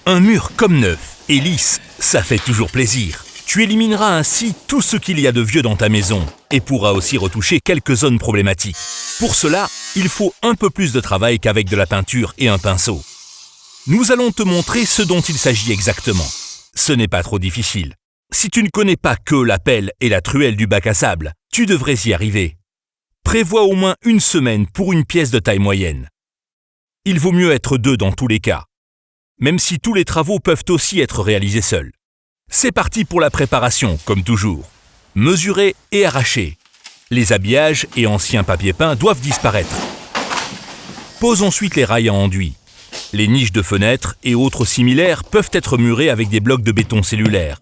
Un mur comme neuf et lisse, ça fait toujours plaisir. Tu élimineras ainsi tout ce qu'il y a de vieux dans ta maison et pourras aussi retoucher quelques zones problématiques. Pour cela, il faut un peu plus de travail qu'avec de la peinture et un pinceau. Nous allons te montrer ce dont il s'agit exactement. Ce n'est pas trop difficile. Si tu ne connais pas que la pelle et la truelle du bac à sable, tu devrais y arriver. Prévois au moins une semaine pour une pièce de taille moyenne. Il vaut mieux être deux dans tous les cas, même si tous les travaux peuvent aussi être réalisés seuls. C'est parti pour la préparation, comme toujours. Mesurer et arracher. Les habillages et anciens papiers peints doivent disparaître. Pose ensuite les rails à enduit. Les niches de fenêtres et autres similaires peuvent être murées avec des blocs de béton cellulaire.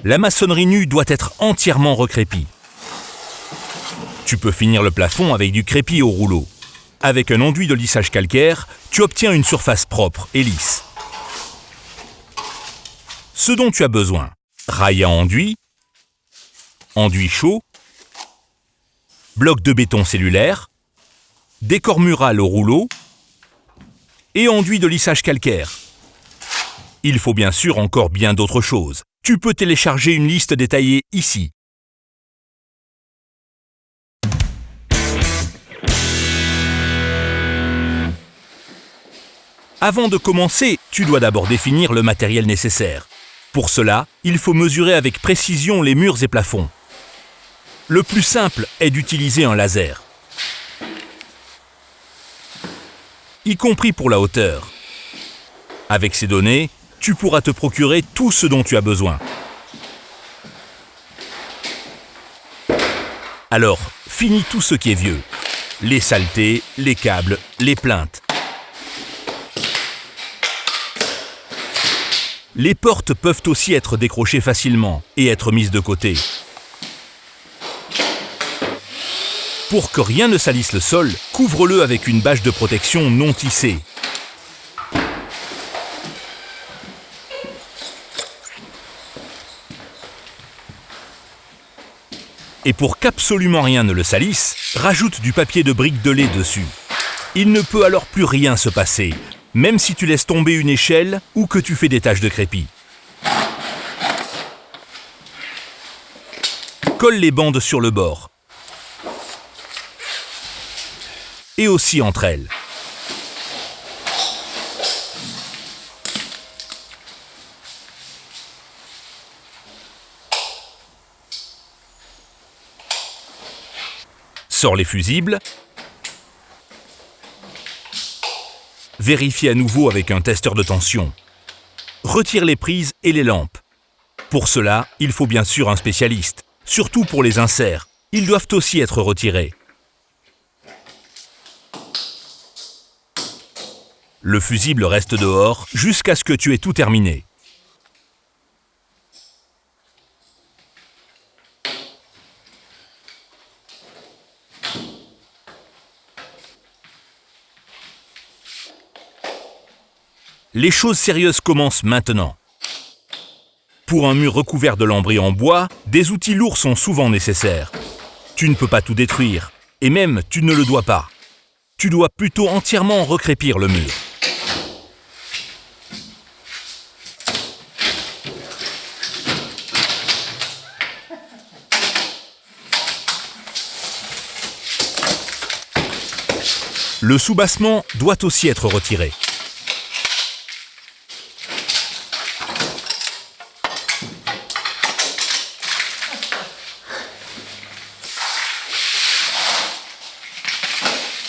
La maçonnerie nue doit être entièrement recrépie. Tu peux finir le plafond avec du crépi au rouleau. Avec un enduit de lissage calcaire, tu obtiens une surface propre et lisse. Ce dont tu as besoin: rails à enduit chaud, bloc de béton cellulaire, décor mural au rouleau et enduit de lissage calcaire. Il faut bien sûr encore bien d'autres choses. Tu peux télécharger une liste détaillée ici. Avant de commencer, tu dois d'abord définir le matériel nécessaire. Pour cela, il faut mesurer avec précision les murs et plafonds. Le plus simple est d'utiliser un laser, y compris pour la hauteur. Avec ces données, tu pourras te procurer tout ce dont tu as besoin. Alors, finis tout ce qui est vieux. Les saletés, les câbles, les plinthes. Les portes peuvent aussi être décrochées facilement et être mises de côté. Pour que rien ne salisse le sol, couvre-le avec une bâche de protection non tissée. Et pour qu'absolument rien ne le salisse, rajoute du papier de brique de lait dessus. Il ne peut alors plus rien se passer, même si tu laisses tomber une échelle ou que tu fais des taches de crépi. Colle les bandes sur le bord. Et aussi entre elles. Sors les fusibles. Vérifie à nouveau avec un testeur de tension. Retire les prises et les lampes. Pour cela, il faut bien sûr un spécialiste, surtout pour les inserts. Ils doivent aussi être retirés. Le fusible reste dehors jusqu'à ce que tu aies tout terminé. Les choses sérieuses commencent maintenant. Pour un mur recouvert de lambris en bois, des outils lourds sont souvent nécessaires. Tu ne peux pas tout détruire, et même tu ne le dois pas. Tu dois plutôt entièrement recrépir le mur. Le soubassement doit aussi être retiré.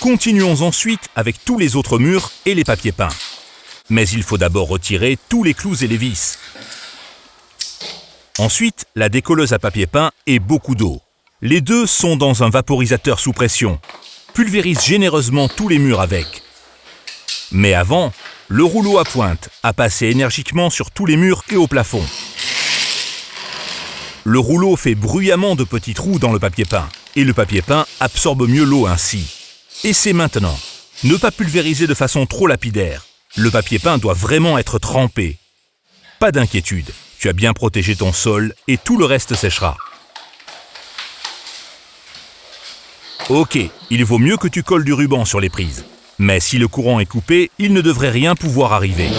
Continuons ensuite avec tous les autres murs et les papiers peints. Mais il faut d'abord retirer tous les clous et les vis. Ensuite, la décolleuse à papier peint et beaucoup d'eau. Les deux sont dans un vaporisateur sous pression. Pulvérise généreusement tous les murs avec. Mais avant, le rouleau à pointe à passer énergiquement sur tous les murs et au plafond. Le rouleau fait bruyamment de petits trous dans le papier peint et le papier peint absorbe mieux l'eau ainsi. Et c'est maintenant. Ne pas pulvériser de façon trop lapidaire. Le papier peint doit vraiment être trempé. Pas d'inquiétude, tu as bien protégé ton sol et tout le reste séchera. Ok, il vaut mieux que tu colles du ruban sur les prises. Mais si le courant est coupé, il ne devrait rien pouvoir arriver.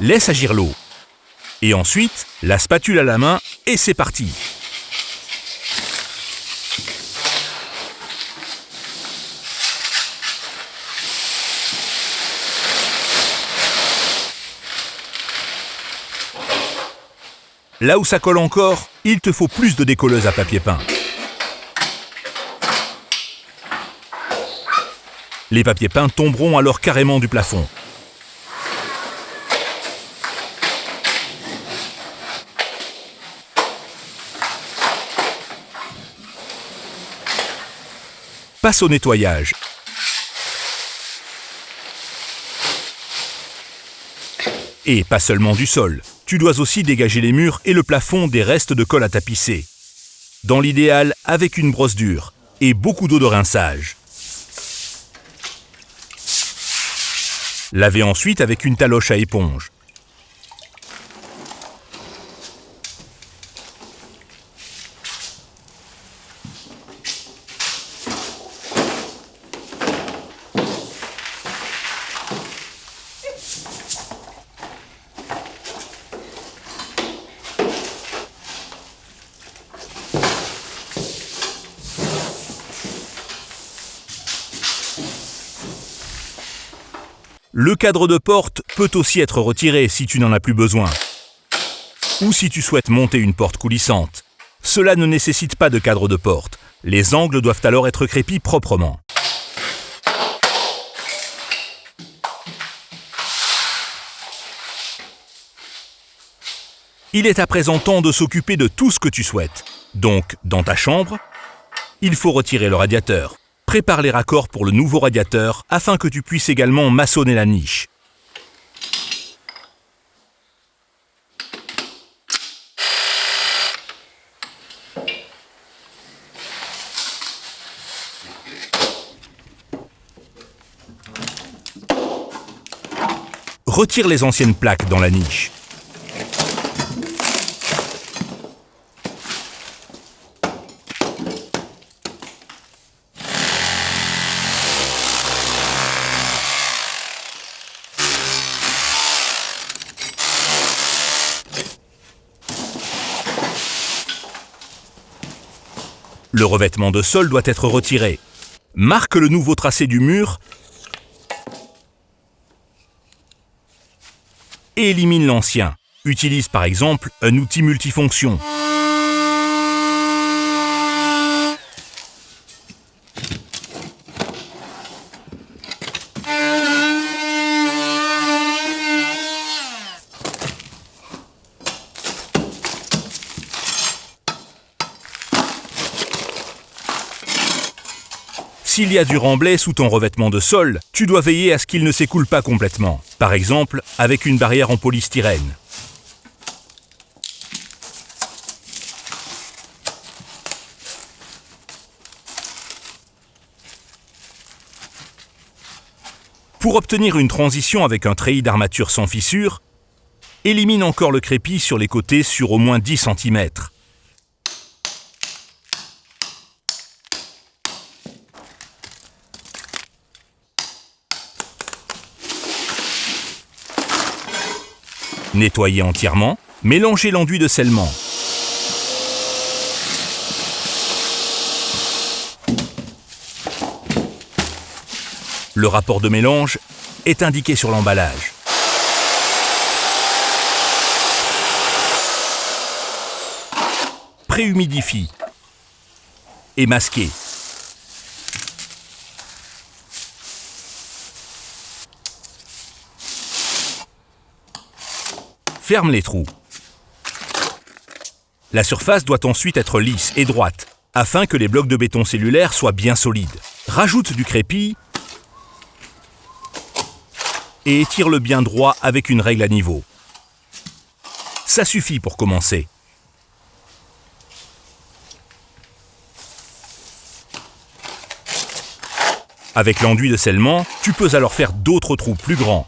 Laisse agir l'eau. Et ensuite, la spatule à la main et c'est parti. Là où ça colle encore, il te faut plus de décolleuse à papier peint. Les papiers peints tomberont alors carrément du plafond. Passe au nettoyage. Et pas seulement du sol. Tu dois aussi dégager les murs et le plafond des restes de colle à tapisser. Dans l'idéal, avec une brosse dure et beaucoup d'eau de rinçage. Lavez ensuite avec une taloche à éponge. Le cadre de porte peut aussi être retiré si tu n'en as plus besoin. Ou si tu souhaites monter une porte coulissante. Cela ne nécessite pas de cadre de porte. Les angles doivent alors être crépis proprement. Il est à présent temps de s'occuper de tout ce que tu souhaites. Donc, dans ta chambre, il faut retirer le radiateur. Prépare les raccords pour le nouveau radiateur afin que tu puisses également maçonner la niche. Retire les anciennes plaques dans la niche. Le revêtement de sol doit être retiré. Marque le nouveau tracé du mur et élimine l'ancien. Utilise par exemple un outil multifonction. S'il y a du remblai sous ton revêtement de sol, tu dois veiller à ce qu'il ne s'écoule pas complètement. Par exemple, avec une barrière en polystyrène. Pour obtenir une transition avec un treillis d'armature sans fissure, élimine encore le crépi sur les côtés sur au moins 10 cm. Nettoyez entièrement, mélangez l'enduit de scellement. Le rapport de mélange est indiqué sur l'emballage. Préhumidifie et masquez. Ferme les trous. La surface doit ensuite être lisse et droite, afin que les blocs de béton cellulaire soient bien solides. Rajoute du crépi et étire-le bien droit avec une règle à niveau. Ça suffit pour commencer. Avec l'enduit de scellement, tu peux alors faire d'autres trous plus grands.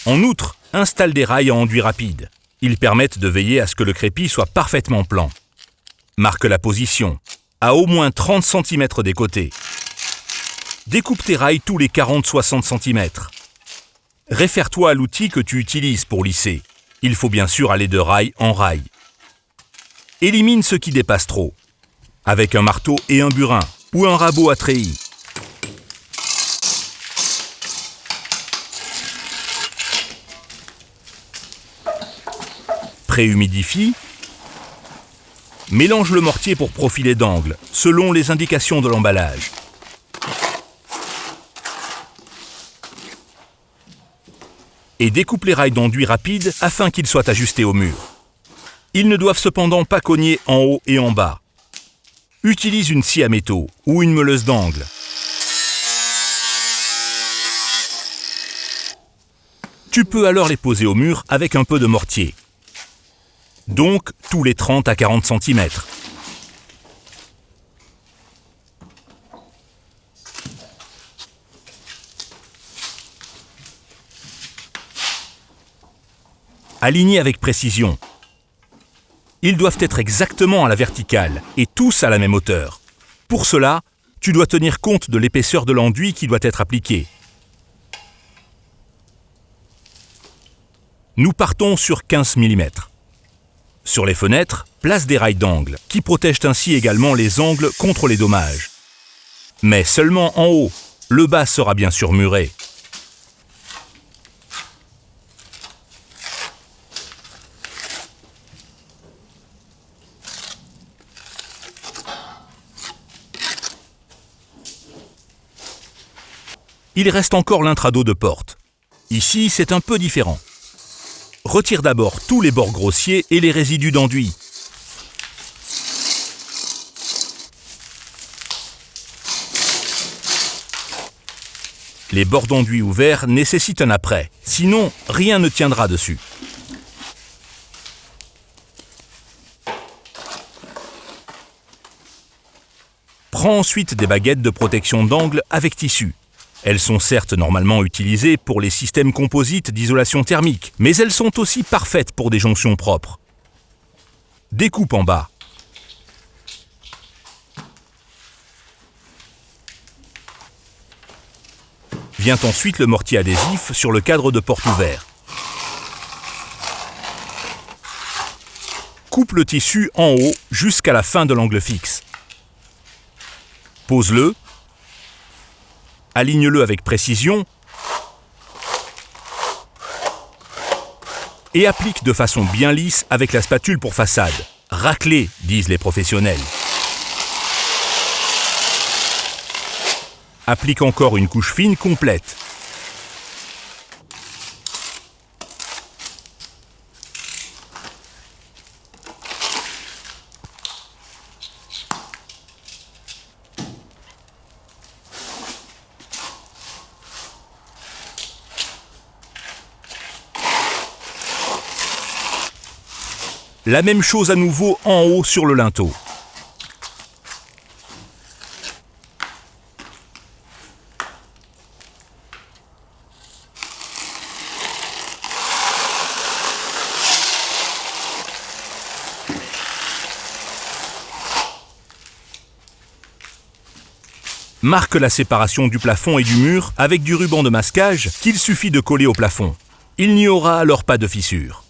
En outre, installe des rails à enduit rapide. Ils permettent de veiller à ce que le crépi soit parfaitement plan. Marque la position, à au moins 30 cm des côtés. Découpe tes rails tous les 40-60 cm. Réfère-toi à l'outil que tu utilises pour lisser. Il faut bien sûr aller de rail en rail. Élimine ce qui dépasse trop, avec un marteau et un burin, ou un rabot à treillis. Préhumidifie. Mélange le mortier pour profiler d'angle, selon les indications de l'emballage. Et découpe les rails d'enduit rapide afin qu'ils soient ajustés au mur. Ils ne doivent cependant pas cogner en haut et en bas. Utilise une scie à métaux ou une meuleuse d'angle. Tu peux alors les poser au mur avec un peu de mortier. Donc tous les 30 à 40 cm. Alignés avec précision. Ils doivent être exactement à la verticale et tous à la même hauteur. Pour cela, tu dois tenir compte de l'épaisseur de l'enduit qui doit être appliqué. Nous partons sur 15 mm. Sur les fenêtres, place des rails d'angle, qui protègent ainsi également les angles contre les dommages. Mais seulement en haut, le bas sera bien sûr muré. Il reste encore l'intrado de porte. Ici, c'est un peu différent. Retire d'abord tous les bords grossiers et les résidus d'enduit. Les bords d'enduit ouverts nécessitent un apprêt, sinon rien ne tiendra dessus. Prends ensuite des baguettes de protection d'angle avec tissu. Elles sont certes normalement utilisées pour les systèmes composites d'isolation thermique, mais elles sont aussi parfaites pour des jonctions propres. Découpe en bas. Vient ensuite le mortier adhésif sur le cadre de porte ouvert. Coupe le tissu en haut jusqu'à la fin de l'angle fixe. Pose-le. Aligne-le avec précision et applique de façon bien lisse avec la spatule pour façade. Raclée, disent les professionnels. Applique encore une couche fine complète. La même chose à nouveau en haut sur le linteau. Marque la séparation du plafond et du mur avec du ruban de masquage qu'il suffit de coller au plafond. Il n'y aura alors pas de fissure.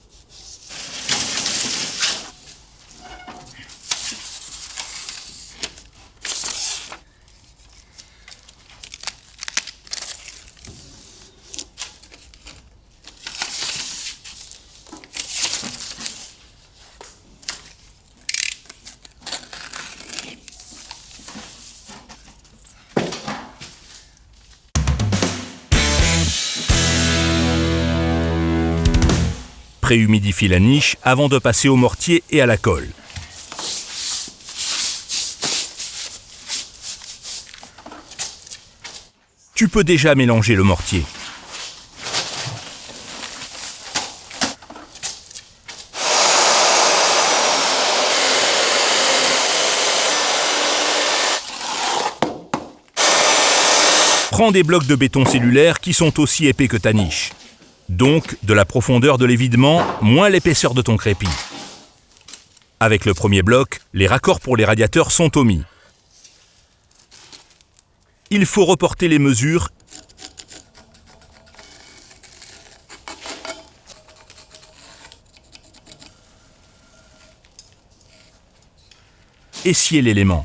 Préhumidifie la niche avant de passer au mortier et à la colle. Tu peux déjà mélanger le mortier. Prends des blocs de béton cellulaire qui sont aussi épais que ta niche. Donc, de la profondeur de l'évidement, moins l'épaisseur de ton crépi. Avec le premier bloc, les raccords pour les radiateurs sont omis. Il faut reporter les mesures et scier l'élément.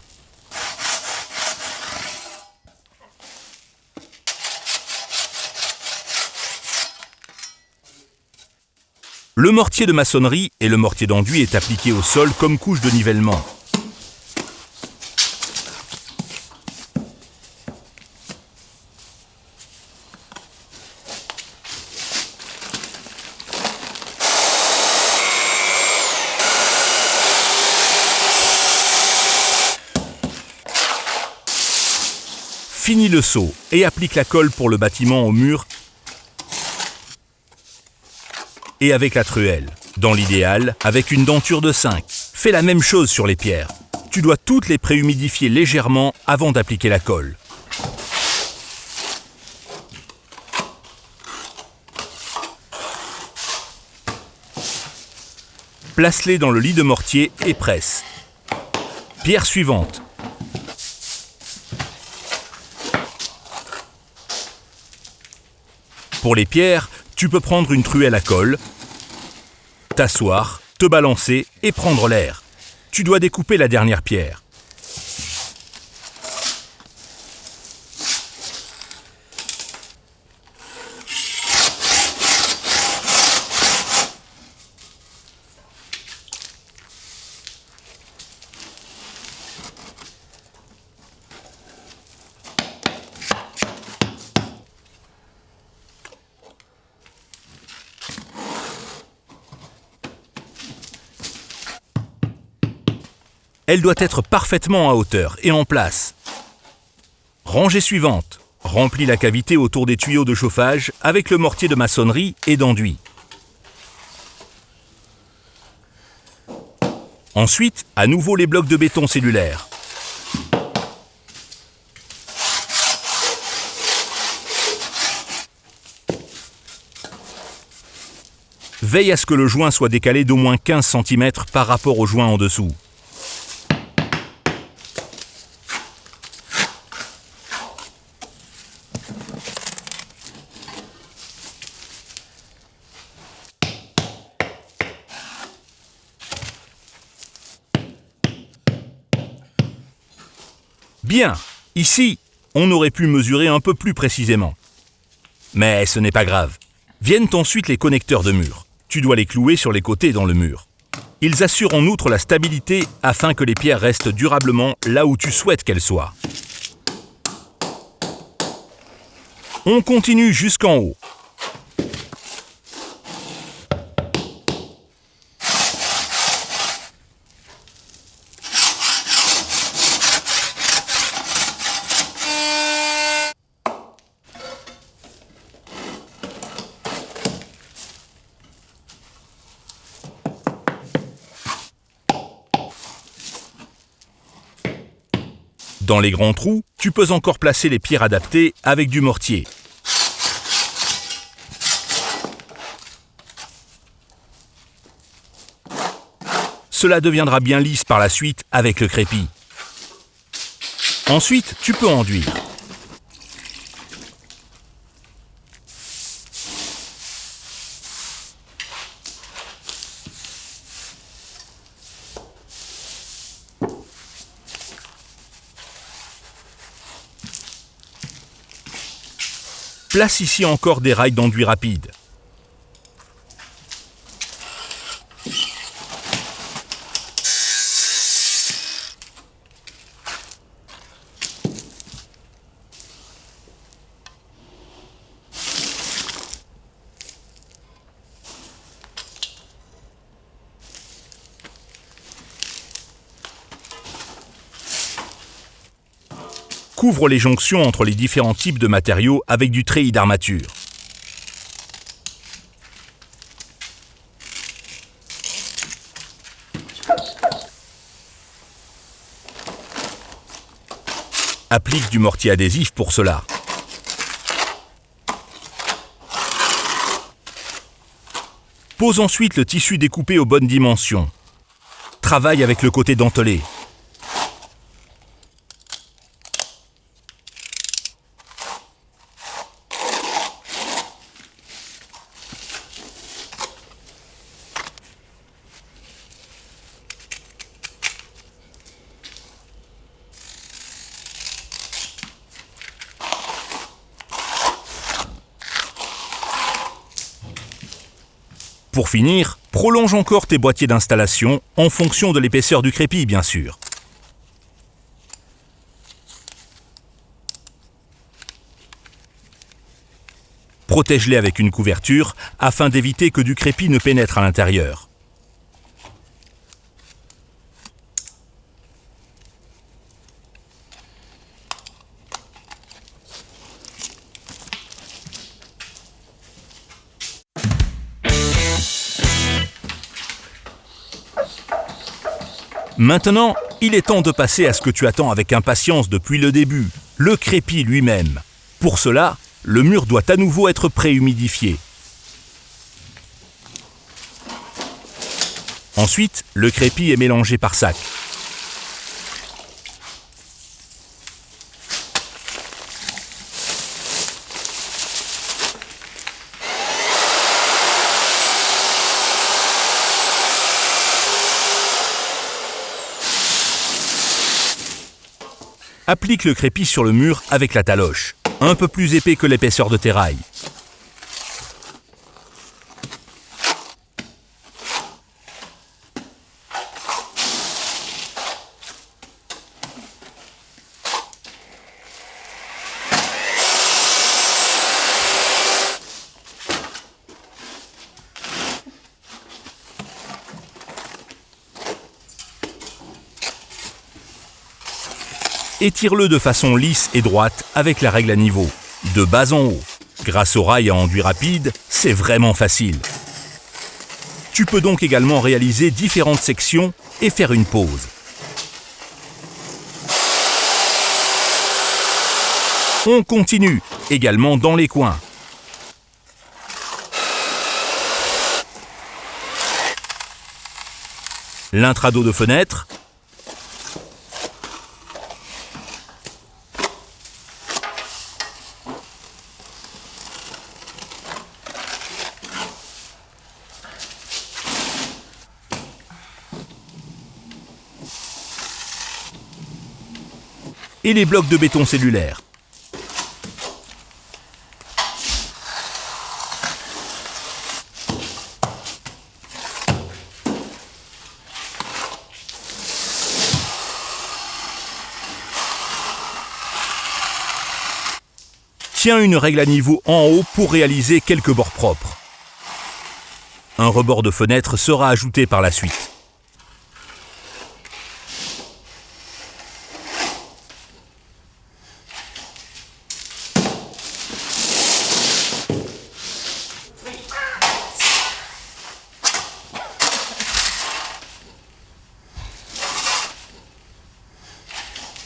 Le mortier de maçonnerie et le mortier d'enduit est appliqué au sol comme couche de nivellement. Finis le seau et applique la colle pour le bâtiment au mur et avec la truelle. Dans l'idéal, avec une denture de 5. Fais la même chose sur les pierres. Tu dois toutes les préhumidifier légèrement avant d'appliquer la colle. Place-les dans le lit de mortier et presse. Pierre suivante. Pour les pierres, tu peux prendre une truelle à colle, t'asseoir, te balancer et prendre l'air. Tu dois découper la dernière pierre. Elle doit être parfaitement à hauteur et en place. Rangée suivante. Remplis la cavité autour des tuyaux de chauffage avec le mortier de maçonnerie et d'enduit. Ensuite, à nouveau les blocs de béton cellulaire. Veille à ce que le joint soit décalé d'au moins 15 cm par rapport au joint en dessous. Bien, ici, on aurait pu mesurer un peu plus précisément. Mais ce n'est pas grave. Viennent ensuite les connecteurs de mur. Tu dois les clouer sur les côtés dans le mur. Ils assurent en outre la stabilité afin que les pierres restent durablement là où tu souhaites qu'elles soient. On continue jusqu'en haut. Dans les grands trous, tu peux encore placer les pierres adaptées avec du mortier. Cela deviendra bien lisse par la suite avec le crépi. Ensuite, tu peux enduire. Place ici encore des rails d'enduit rapide. Couvre les jonctions entre les différents types de matériaux avec du treillis d'armature. Applique du mortier adhésif pour cela. Pose ensuite le tissu découpé aux bonnes dimensions. Travaille avec le côté dentelé. Pour finir, prolonge encore tes boîtiers d'installation en fonction de l'épaisseur du crépi, bien sûr. Protège-les avec une couverture afin d'éviter que du crépi ne pénètre à l'intérieur. Maintenant, il est temps de passer à ce que tu attends avec impatience depuis le début, le crépi lui-même. Pour cela, le mur doit à nouveau être préhumidifié. Ensuite, le crépi est mélangé par sac. Applique le crépi sur le mur avec la taloche, un peu plus épais que l'épaisseur de tes rails. Étire-le de façon lisse et droite avec la règle à niveau, de bas en haut. Grâce au rail à enduit rapide, c'est vraiment facile. Tu peux donc également réaliser différentes sections et faire une pause. On continue, également dans les coins. L'intrado de fenêtre. Et les blocs de béton cellulaire. Tiens une règle à niveau en haut pour réaliser quelques bords propres. Un rebord de fenêtre sera ajouté par la suite.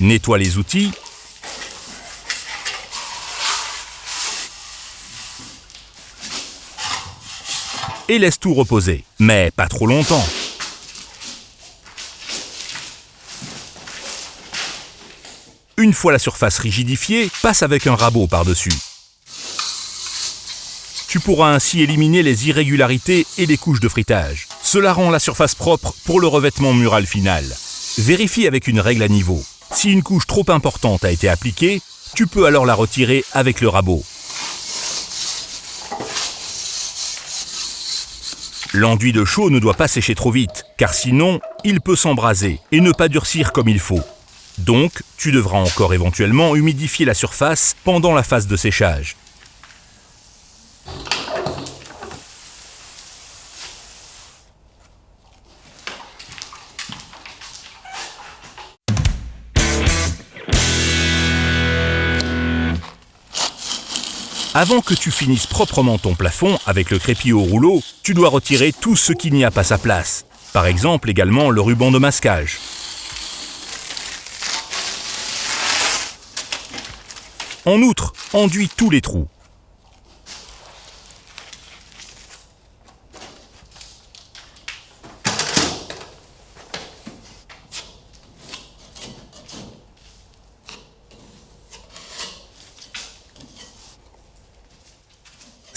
Nettoie les outils. Et laisse tout reposer, mais pas trop longtemps. Une fois la surface rigidifiée, passe avec un rabot par-dessus. Tu pourras ainsi éliminer les irrégularités et les couches de frittage. Cela rend la surface propre pour le revêtement mural final. Vérifie avec une règle à niveau. Si une couche trop importante a été appliquée, tu peux alors la retirer avec le rabot. L'enduit de chaux ne doit pas sécher trop vite, car sinon, il peut s'embraser et ne pas durcir comme il faut. Donc, tu devras encore éventuellement humidifier la surface pendant la phase de séchage. Avant que tu finisses proprement ton plafond avec le crépi au rouleau, tu dois retirer tout ce qui n'y a pas sa place. Par exemple également le ruban de masquage. En outre, enduis tous les trous.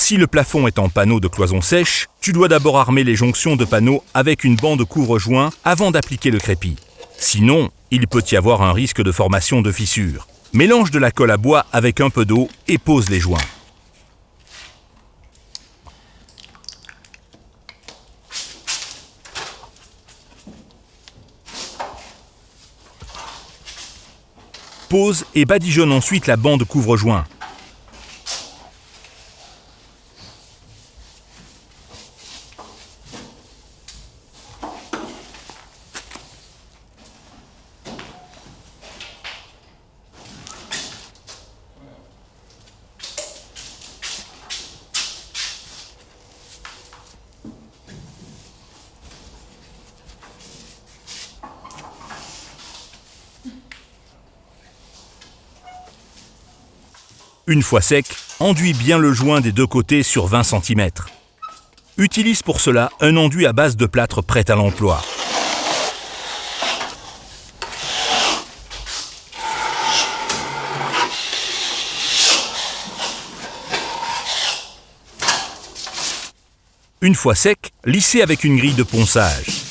Si le plafond est en panneau de cloison sèche, tu dois d'abord armer les jonctions de panneaux avec une bande couvre-joint avant d'appliquer le crépi. Sinon, il peut y avoir un risque de formation de fissures. Mélange de la colle à bois avec un peu d'eau et pose les joints. Pose et badigeonne ensuite la bande couvre-joint. Une fois sec, enduis bien le joint des deux côtés sur 20 cm. Utilise pour cela un enduit à base de plâtre prêt à l'emploi. Une fois sec, lissez avec une grille de ponçage.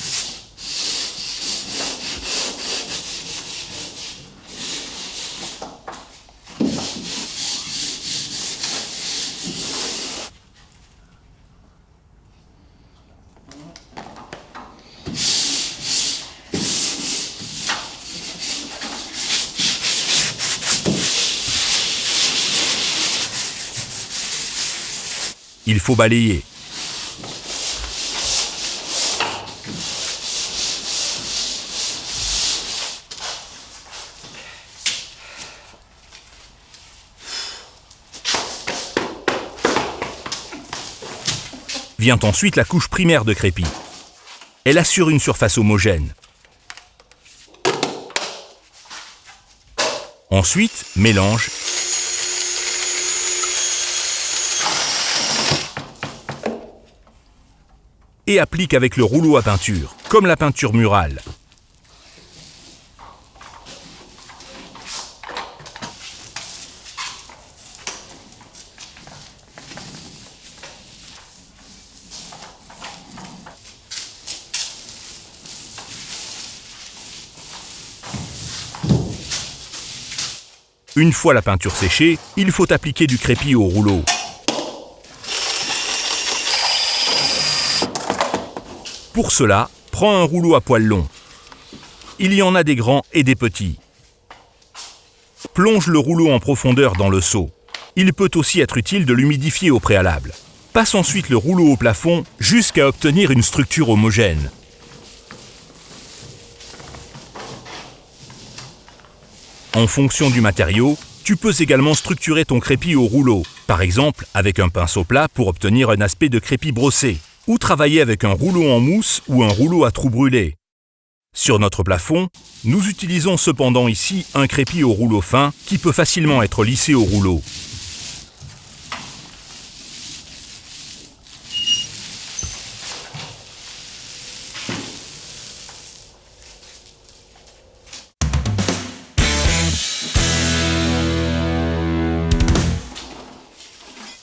Il faut balayer. Vient ensuite la couche primaire de crépi. Elle assure une surface homogène. Ensuite, mélange et applique avec le rouleau à peinture, comme la peinture murale. Une fois la peinture séchée, il faut appliquer du crépi au rouleau. Pour cela, prends un rouleau à poil long. Il y en a des grands et des petits. Plonge le rouleau en profondeur dans le seau. Il peut aussi être utile de l'humidifier au préalable. Passe ensuite le rouleau au plafond jusqu'à obtenir une structure homogène. En fonction du matériau, tu peux également structurer ton crépi au rouleau, par exemple avec un pinceau plat pour obtenir un aspect de crépi brossé, ou travailler avec un rouleau en mousse ou un rouleau à trous brûlés. Sur notre plafond, nous utilisons cependant ici un crépi au rouleau fin qui peut facilement être lissé au rouleau.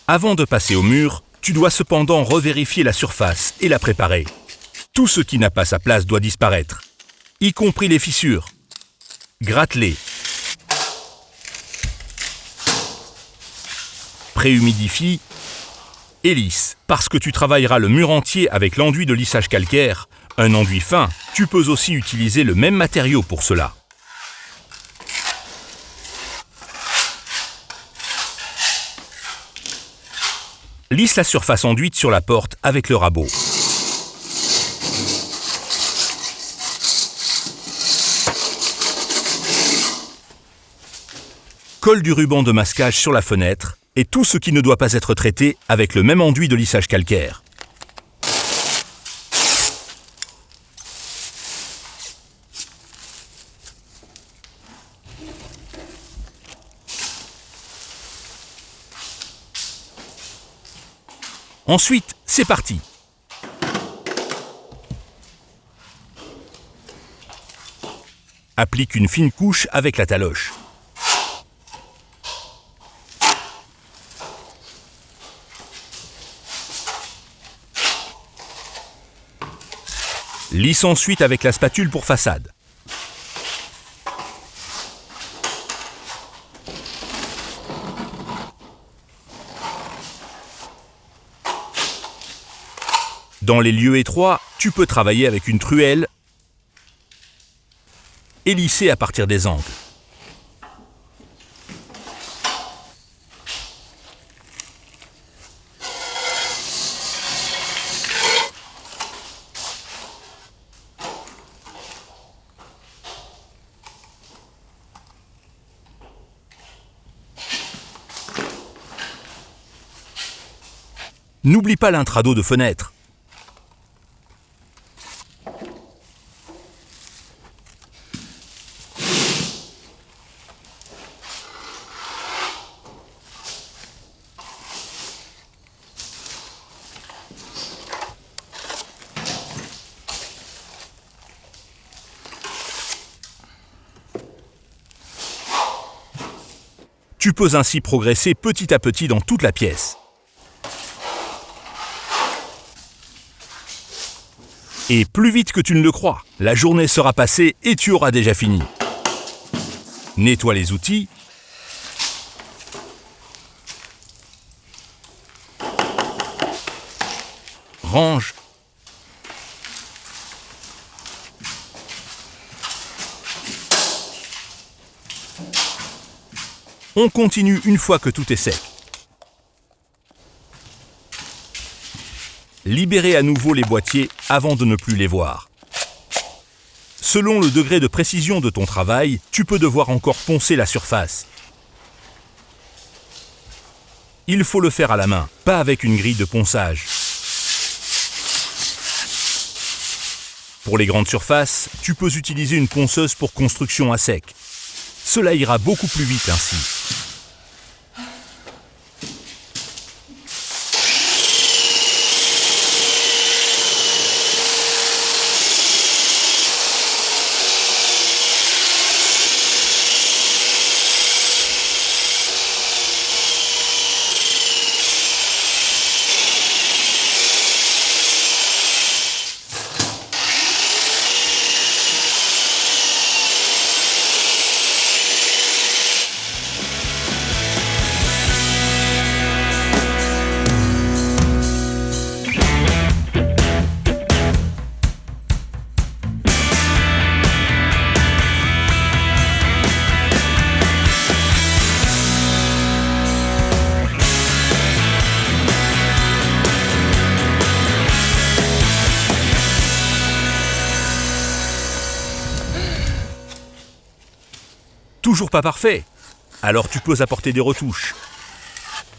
Avant de passer au mur, tu dois cependant revérifier la surface et la préparer. Tout ce qui n'a pas sa place doit disparaître, y compris les fissures. Gratte-les. Préhumidifie et lisse, parce que tu travailleras le mur entier avec l'enduit de lissage calcaire, un enduit fin. Tu peux aussi utiliser le même matériau pour cela. Lisse la surface enduite sur la porte avec le rabot. Colle du ruban de masquage sur la fenêtre et tout ce qui ne doit pas être traité avec le même enduit de lissage calcaire. Ensuite, c'est parti! Applique une fine couche avec la taloche. Lisse ensuite avec la spatule pour façade. Dans les lieux étroits, tu peux travailler avec une truelle et lisser à partir des angles. N'oublie pas l'intrado de fenêtre. Tu peux ainsi progresser petit à petit dans toute la pièce. Et plus vite que tu ne le crois, la journée sera passée et tu auras déjà fini. Nettoie les outils. Range. On continue une fois que tout est sec. Libérez à nouveau les boîtiers avant de ne plus les voir. Selon le degré de précision de ton travail, tu peux devoir encore poncer la surface. Il faut le faire à la main, pas avec une grille de ponçage. Pour les grandes surfaces, tu peux utiliser une ponceuse pour construction à sec. Cela ira beaucoup plus vite ainsi. Toujours pas parfait? Alors tu peux apporter des retouches.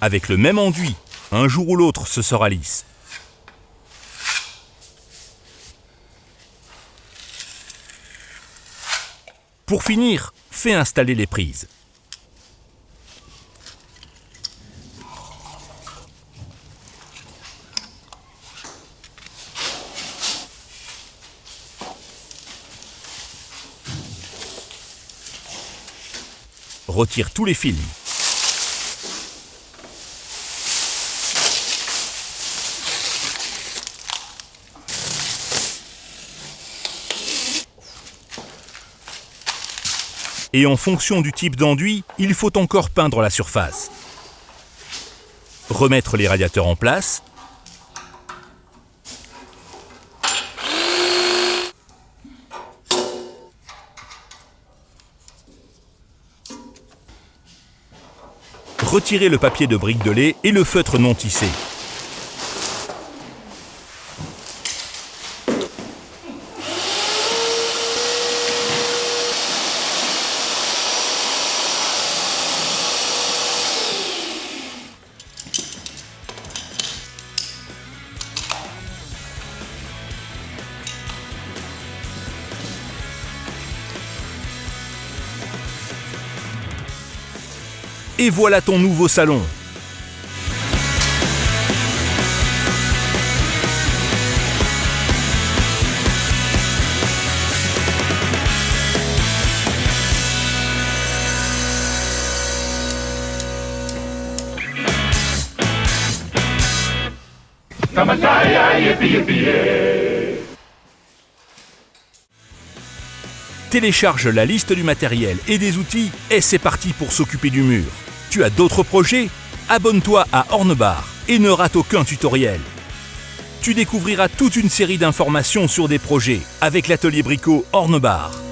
Avec le même enduit, un jour ou l'autre, ce sera lisse. Pour finir, fais installer les prises. Retire tous les films. Et en fonction du type d'enduit, il faut encore peindre la surface. Remettre les radiateurs en place. Retirer le papier de brique de lait et le feutre non tissé. Et voilà ton nouveau salon. Yippee, yippee, yay. télécharge la liste du matériel et des outils et c'est parti pour s'occuper du mur. Tu as d'autres projets? Abonne-toi à Hornebar et ne rate aucun tutoriel. Tu découvriras toute une série d'informations sur des projets avec l'atelier Brico Hornebar.